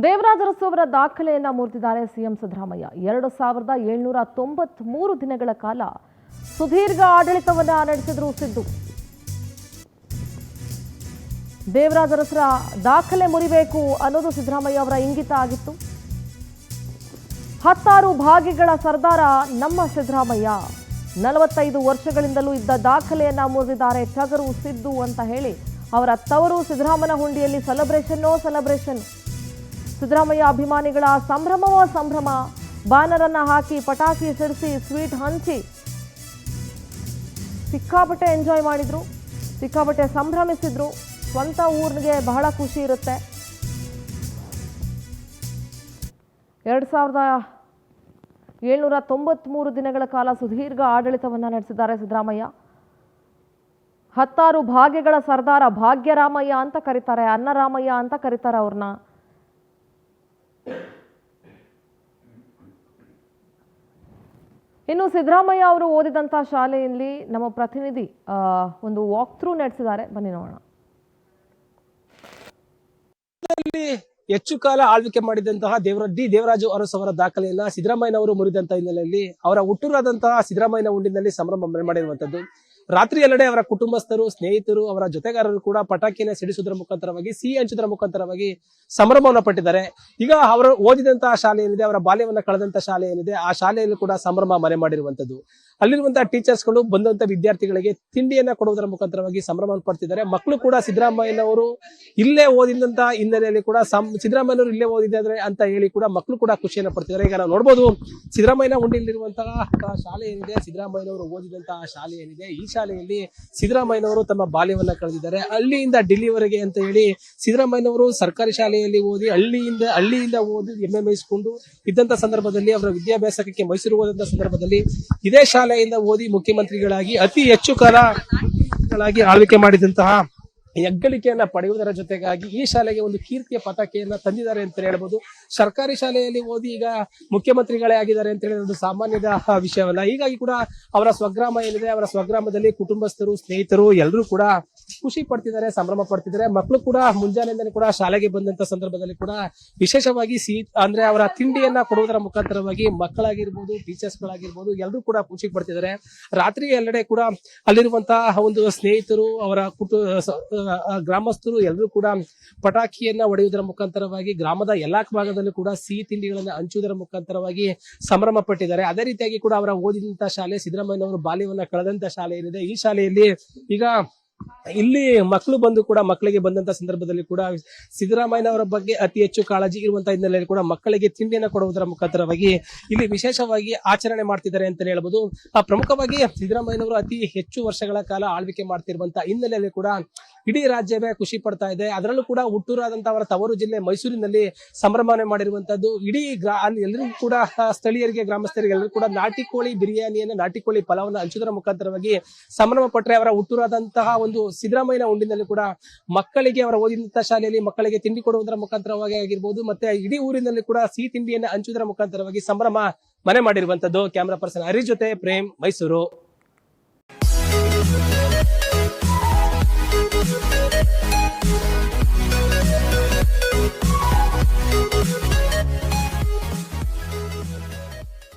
ದೇವರಾಜ ಅರಸು ಅವರ ದಾಖಲೆಯನ್ನ ಮುರಿದಿದ್ದಾರೆ ಸಿಎಂ ಸಿದ್ದರಾಮಯ್ಯ. 2793 ದಿನಗಳ ಕಾಲ ಸುದೀರ್ಘ ಆಡಳಿತವನ್ನ ನಡೆಸಿದ್ರು ಸಿದ್ದು. ದೇವರಾಜ ಅರಸರ ದಾಖಲೆ ಮುರಿಬೇಕು ಅನ್ನೋದು ಸಿದ್ದರಾಮಯ್ಯ ಅವರ ಇಂಗಿತ ಆಗಿತ್ತು. 16 ಭಾಗ್ಯಗಳ ಸರ್ದಾರ ನಮ್ಮ ಸಿದ್ದರಾಮಯ್ಯ. 45 ವರ್ಷಗಳಿಂದಲೂ ಇದ್ದ ದಾಖಲೆಯನ್ನ ಮುರಿದಿದ್ದಾರೆ ಟಗರು ಸಿದ್ದು ಅಂತ ಹೇಳಿ ಅವರ ತವರು ಸಿದ್ದರಾಮನ ಹುಂಡಿಯಲ್ಲಿ ಸೆಲೆಬ್ರೇಷನ್. ಸಿದ್ದರಾಮಯ್ಯ ಅಭಿಮಾನಿಗಳ ಸಂಭ್ರಮವೋ ಸಂಭ್ರಮ. ಬ್ಯಾನರನ್ನ ಹಾಕಿ ಪಟಾಕಿ ಸಿಡಿಸಿ ಸ್ವೀಟ್ ಹಂಚಿ ಸಿಕ್ಕಾಪಟ್ಟೆ ಎಂಜಾಯ್ ಮಾಡಿದ್ರು, ಸಿಕ್ಕಾಪಟ್ಟೆ ಸಂಭ್ರಮಿಸಿದ್ರು. ಸ್ವಂತ ಊರಿಗೆ ಬಹಳ ಖುಷಿ ಇರುತ್ತೆ. 2793 ದಿನಗಳ ಕಾಲ ಸುದೀರ್ಘ ಆಡಳಿತವನ್ನ ನಡೆಸಿದ್ದಾರೆ ಸಿದ್ದರಾಮಯ್ಯ. 16 ಭಾಗ್ಯಗಳ ಸರ್ದಾರ, ಭಾಗ್ಯರಾಮಯ್ಯ ಅಂತ ಕರೀತಾರೆ, ಅನ್ನರಾಮಯ್ಯ ಅಂತ ಕರೀತಾರೆ ಅವ್ರನ್ನ. ಇನ್ನು ಸಿದ್ದರಾಮಯ್ಯ ಅವರು ಓದಿದಂಥ ಶಾಲೆಯಲ್ಲಿ ನಮ್ಮ ಪ್ರತಿನಿಧಿ ಒಂದು ವಾಕ್ ಥ್ರೂ ನಡೆಸಿದ್ದಾರೆ, ಬನ್ನಿ ನೋಡೋಣ. ಹೆಚ್ಚು ಕಾಲ ಆಳ್ವಿಕೆ ಮಾಡಿದಂತಹ ದೇವರಾಜು ಅರಸು ಅವರ ದಾಖಲೆಯನ್ನ ಸಿದ್ದರಾಮಯ್ಯನವರು ಮುರಿದಂತಹ ಹಿನ್ನೆಲೆಯಲ್ಲಿ ಅವರ ಹುಟ್ಟೂರಾದಂತಹ ಸಿದ್ದರಾಮಯ್ಯನ ಹುಂಡಿನಲ್ಲಿ ಸಂಭ್ರಮ ಮಾಡಿರುವಂತದ್ದು. ರಾತ್ರಿ ಎಲ್ಲೆಡೆ ಅವರ ಕುಟುಂಬಸ್ಥರು, ಸ್ನೇಹಿತರು, ಅವರ ಜೊತೆಗಾರರು ಕೂಡ ಪಟಾಕಿನ ಸಿಡಿಸುವುದರ ಮುಖಾಂತರವಾಗಿ, ಸಿಹಿ ಹಂಚುವುದರ ಮುಖಾಂತರವಾಗಿ ಸಂಭ್ರಮವನ್ನು ಪಟ್ಟಿದ್ದಾರೆ. ಈಗ ಅವರು ಓದಿದಂತಹ ಶಾಲೆ ಏನಿದೆ, ಅವರ ಬಾಲ್ಯವನ್ನ ಕಳೆದಂತಹ ಶಾಲೆ ಏನಿದೆ, ಆ ಶಾಲೆಯಲ್ಲೂ ಕೂಡ ಸಂಭ್ರಮ ಮನೆ ಮಾಡಿರುವಂತದ್ದು. ಅಲ್ಲಿರುವಂತಹ ಟೀಚರ್ಸ್ಗಳು ಬಂದಂತ ವಿದ್ಯಾರ್ಥಿಗಳಿಗೆ ತಿಂಡಿಯನ್ನ ಕೊಡುವುದರ ಮುಖಾಂತರವಾಗಿ ಸಂಭ್ರಮ ಪಡ್ತಿದ್ದಾರೆ. ಮಕ್ಕಳು ಕೂಡ ಸಿದ್ದರಾಮಯ್ಯನವರು ಇಲ್ಲೇ ಓದಿದಂತ ಹಿನ್ನೆಲೆಯಲ್ಲಿ ಕೂಡ ಸಿದ್ದರಾಮಯ್ಯನವರು ಇಲ್ಲೇ ಓದಿದ್ದಾರೆ ಅಂತ ಹೇಳಿ ಕೂಡ ಮಕ್ಕಳು ಕೂಡ ಖುಷಿಯನ್ನ ಪಡ್ತಿದ್ದಾರೆ. ಈಗ ನಾವು ನೋಡ್ಬೋದು, ಸಿದ್ದರಾಮಯ್ಯನ ಹುಂಡಿಯಲ್ಲಿರುವಂತಹ ಶಾಲೆ ಏನಿದೆ, ಸಿದ್ದರಾಮಯ್ಯನವರು ಓದಿದಂತಹ ಶಾಲೆ ಏನಿದೆ, ಈ ಶಾಲೆಯಲ್ಲಿ ಸಿದ್ದರಾಮಯ್ಯನವರು ತಮ್ಮ ಬಾಲ್ಯವನ್ನ ಕಳೆದಿದ್ದಾರೆ. ಹಳ್ಳಿಯಿಂದ ಡಿಲ್ಲಿವರೆಗೆ ಅಂತ ಹೇಳಿ ಸಿದ್ದರಾಮಯ್ಯನವರು ಸರ್ಕಾರಿ ಶಾಲೆಯಲ್ಲಿ ಓದಿ ಹಳ್ಳಿಯಿಂದ ಓದಿ MMIಸ್ಕೊಂಡು ಇದ್ದಂತ ಸಂದರ್ಭದಲ್ಲಿ ಅವರ ವಿದ್ಯಾಭ್ಯಾಸಕ್ಕೆ ಮೈಸೂರು ಹೋದಂತ ಸಂದರ್ಭದಲ್ಲಿ ಇದೇ ಶಾಲೆಯಿಂದ ಓದಿ ಮುಖ್ಯಮಂತ್ರಿಗಳಾಗಿ ಅತಿ ಹೆಚ್ಚು ಕಾಲಗಳಾಗಿ ಆಳ್ವಿಕೆ ಮಾಡಿದಂತಹ ಹೆಗ್ಗಳಿಕೆಯನ್ನ ಪಡೆಯುವುದರ ಜೊತೆಗಾಗಿ ಈ ಶಾಲೆಗೆ ಒಂದು ಕೀರ್ತಿಯ ಪತಾಕೆಯನ್ನ ತಂದಿದ್ದಾರೆ ಅಂತ ಹೇಳ್ಬೋದು. ಸರ್ಕಾರಿ ಶಾಲೆಯಲ್ಲಿ ಓದಿ ಈಗ ಮುಖ್ಯಮಂತ್ರಿಗಳೇ ಆಗಿದ್ದಾರೆ ಅಂತ ಹೇಳಿ ಒಂದು ಸಾಮಾನ್ಯದ ವಿಷಯವಲ್ಲ. ಹೀಗಾಗಿ ಕೂಡ ಅವರ ಸ್ವಗ್ರಾಮ ಏನಿದೆ, ಅವರ ಸ್ವಗ್ರಾಮದಲ್ಲಿ ಕುಟುಂಬಸ್ಥರು, ಸ್ನೇಹಿತರು ಎಲ್ಲರೂ ಕೂಡ ಖುಷಿ ಪಡ್ತಿದ್ದಾರೆ, ಸಂಭ್ರಮ ಪಡ್ತಿದ್ದಾರೆ. ಮಕ್ಕಳು ಕೂಡ ಮುಂಜಾನೆಯಿಂದಲೇ ಕೂಡ ಶಾಲೆಗೆ ಬಂದಂತ ಸಂದರ್ಭದಲ್ಲಿ ಕೂಡ ವಿಶೇಷವಾಗಿ ಅಂದ್ರೆ ಅವರ ತಿಂಡಿಯನ್ನ ಕೊಡುವುದರ ಮುಖಾಂತರವಾಗಿ ಮಕ್ಕಳಾಗಿರ್ಬೋದು, ಟೀಚರ್ಸ್ಗಳಾಗಿರ್ಬೋದು ಎಲ್ಲರೂ ಕೂಡ ಖುಷಿ ಪಡ್ತಿದ್ದಾರೆ. ರಾತ್ರಿ ಎಲ್ಲೆಡೆ ಕೂಡ ಅಲ್ಲಿರುವಂತಹ ಒಂದು ಸ್ನೇಹಿತರು, ಅವರ ಗ್ರಾಮಸ್ಥರು ಎಲ್ಲರೂ ಕೂಡ ಪಟಾಕಿಯನ್ನ ಹೊಡೆಯುವುದರ ಮುಖಾಂತರವಾಗಿ ಗ್ರಾಮದ ಎಲ್ಲಾ ಭಾಗದಲ್ಲೂ ಕೂಡ ಸಿಹಿ ತಿಂಡಿಗಳನ್ನ ಹಂಚುವುದರ ಮುಖಾಂತರವಾಗಿ ಸಂಭ್ರಮ ಪಟ್ಟಿದ್ದಾರೆ. ಅದೇ ರೀತಿಯಾಗಿ ಕೂಡ ಅವರ ಓದಿದಂತ ಶಾಲೆ, ಸಿದ್ದರಾಮಯ್ಯನವರು ಬಾಲ್ಯವನ್ನ ಕಳೆದಂತ ಶಾಲೆ ಏನಿದೆ, ಈ ಶಾಲೆಯಲ್ಲಿ ಈಗ ಇಲ್ಲಿ ಮಕ್ಕಳು ಬಂದು ಕೂಡ ಮಕ್ಕಳಿಗೆ ಬಂದಂತ ಸಂದರ್ಭದಲ್ಲಿ ಕೂಡ ಸಿದ್ದರಾಮಯ್ಯನವರ ಬಗ್ಗೆ ಅತಿ ಹೆಚ್ಚು ಕಾಳಜಿ ಇರುವಂತಹ ಹಿನ್ನೆಲೆಯಲ್ಲಿ ಕೂಡ ಮಕ್ಕಳಿಗೆ ತಿಂಡಿಯನ್ನು ಕೊಡುವುದರ ಮುಖಾಂತರವಾಗಿ ಇಲ್ಲಿ ವಿಶೇಷವಾಗಿ ಆಚರಣೆ ಮಾಡ್ತಿದ್ದಾರೆ ಅಂತ ಹೇಳ್ಬೋದು. ಪ್ರಮುಖವಾಗಿ ಸಿದ್ದರಾಮಯ್ಯನವರು ಅತಿ ಹೆಚ್ಚು ವರ್ಷಗಳ ಕಾಲ ಆಳ್ವಿಕೆ ಮಾಡ್ತಿರುವಂತಹ ಹಿನ್ನೆಲೆಯಲ್ಲಿ ಕೂಡ ಇಡೀ ರಾಜ್ಯವೇ ಖುಷಿ ಪಡ್ತಾ ಇದೆ. ಅದರಲ್ಲೂ ಕೂಡ ಹುಟ್ಟೂರಾದಂತಹ ಅವರ ತವರು ಜಿಲ್ಲೆ ಮೈಸೂರಿನಲ್ಲಿ ಸಂಭ್ರಮಣೆ ಮಾಡಿರುವಂತದ್ದು. ಇಡೀ ಅಲ್ಲಿ ಎಲ್ಲರಿಗೂ ಕೂಡ ಸ್ಥಳೀಯರಿಗೆ, ಗ್ರಾಮಸ್ಥರಿಗೆ ಎಲ್ಲರೂ ಕೂಡ ನಾಟಿ ಕೋಳಿ ಬಿರಿಯಾನಿಯನ್ನ, ನಾಟಿ ಕೋಳಿ ಪಲಾವನ್ನ ಹಂಚುವುದರ ಮುಖಾಂತರವಾಗಿ ಸಂಭ್ರಮ ಪಟ್ಟರೆ ಅವರ ಹುಟ್ಟೂರಾದಂತಹ ಒಂದು ಸಿದ್ದರಾಮಯ್ಯನ ಹುಂಡಿನಲ್ಲಿ ಕೂಡ ಮಕ್ಕಳಿಗೆ, ಅವರ ಓದಿದಂತಹ ಶಾಲೆಯಲ್ಲಿ ಮಕ್ಕಳಿಗೆ ತಿಂಡಿ ಕೊಡುವುದರ ಮುಖಾಂತರವಾಗಿ ಆಗಿರ್ಬೋದು, ಮತ್ತೆ ಇಡೀ ಊರಿನಲ್ಲಿ ಕೂಡ ಸಿಹಿ ತಿಂಡಿಯನ್ನ ಹಂಚುವುದರ ಮುಖಾಂತರವಾಗಿ ಸಂಭ್ರಮ ಮನೆ ಮಾಡಿರುವಂತದ್ದು. ಕ್ಯಾಮರಾ ಪರ್ಸನ್ ಹರೀಶ್ ಜೊತೆ ಪ್ರೇಮ್, ಮೈಸೂರು.